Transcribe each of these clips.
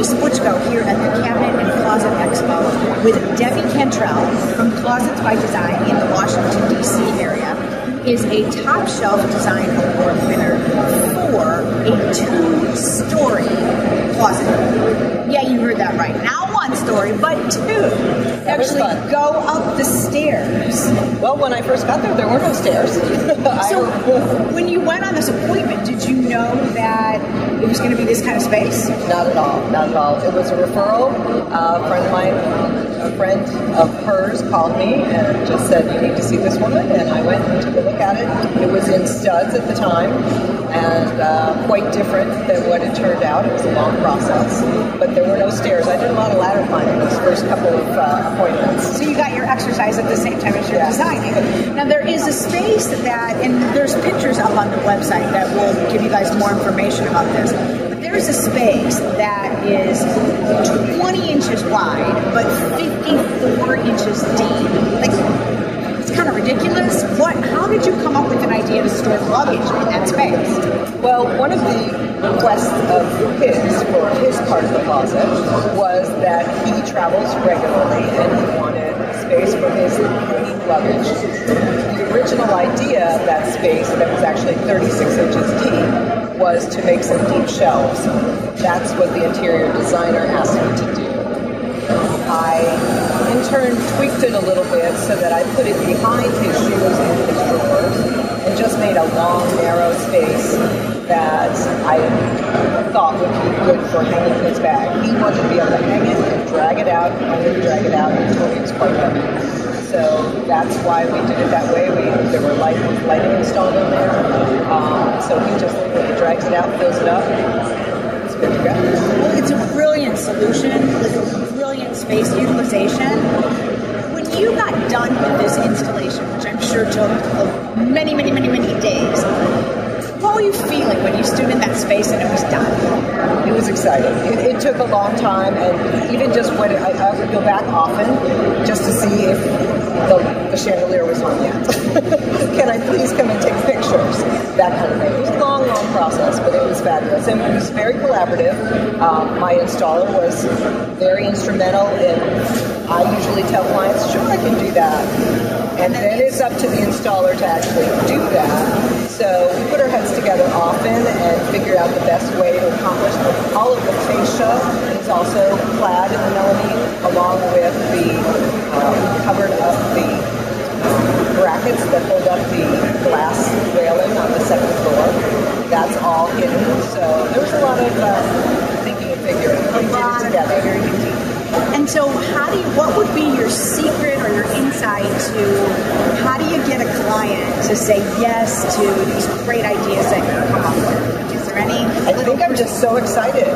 Denise Butchko here at the Cabinet and Closet Expo with Debbie Cantrell from Closets by Design in the Washington, D.C. area, who is a top shelf design award winner for a two-story closet. Yeah, you heard that right. Not one story, but two. Actually, go up the stairs. Well, when I first got there were no stairs. So, when you went on this appointment, did you know that it was going to be this kind of space? Not at all. Not at all. It was a referral. A friend of hers called me and just said, "You need to see this woman." And I went and took a look at it. It was in studs at the time, and quite different than what it turned out. It was a long process, but there were no stairs. I did a lot of ladder climbing those first couple of appointments. So you got your exercise at the same time as you're designing. Now there is a space that, and there's pictures up on the website that will give you guys more information about this. But there's a space that is 20 inches wide, but 54 inches deep. Like, it's kind of ridiculous. How did you come up with an idea to store luggage in that space? Well, one of the requests of his, for his part of the closet, was that he travels regularly and he wanted space for his hanging luggage. The original idea of that space, that was actually 36 inches deep, was to make some deep shelves. That's what the interior designer asked me to do. I, in turn, tweaked it a little bit so that I put it behind his shoes and his drawers and just made a long, narrow space that I thought would be good for hanging his bag. He wanted to be able to hang it and drag it out, and drag it out until it was quite heavy. So that's why we did it that way. There were lighting installed in there. So he just literally drags it out, fills it up. It's good to go. Well, it's a brilliant solution with a brilliant space utilization. When you got done with this installation, which I'm sure took many, many, many, many days, what were you feeling when you stood in that space and it was done? It was exciting. It took a long time, and even just when I would go back often just to see if the chandelier was on yet. Can I please come and take pictures? That kind of thing. It was a long, long process, but it was fabulous. And it was very collaborative. My installer was very instrumental in, I usually tell clients, sure, I can do that. And then it's up to the installer to actually do that. So we put our heads together often and figure out the best way to accomplish it. All of the fascia is also clad in the melamine, along with the covered up the brackets that hold up the glass railing on the second floor. That's all hidden. So there was a lot of thinking and figuring. We did it together. And so what would be your secret or your insight to how do you get a client to say yes to these great ideas that you come up with? Is there any? I think I'm just so excited.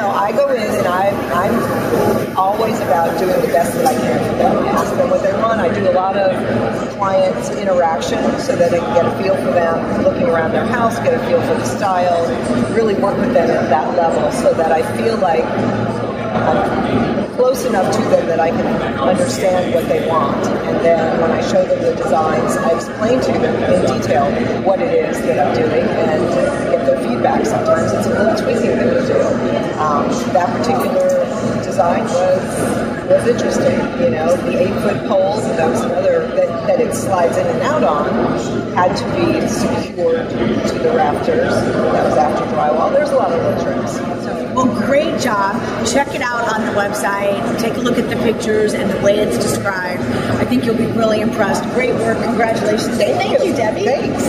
I go in and I'm always about doing the best that I can for them. I ask them what they want. I do a lot of client interaction so that I can get a feel for them, looking around their house, get a feel for the style, really work with them at that level so that I feel like I'm close enough to them that I can understand what they want. And then when I show them the designs, I explain to them in detail what it is that I'm doing and get their feedback. Sometimes it's a little tweaking that we do. That particular design was interesting. The 8-foot poles, that was another that it slides in and out on, had to be secured to the rafters. That was after drywall. There's a lot of little tricks. Well, great job. Check it out on the website. Take a look at the pictures and the way it's described. I think you'll be really impressed. Great work. Congratulations. Thank you, Debbie. Thanks.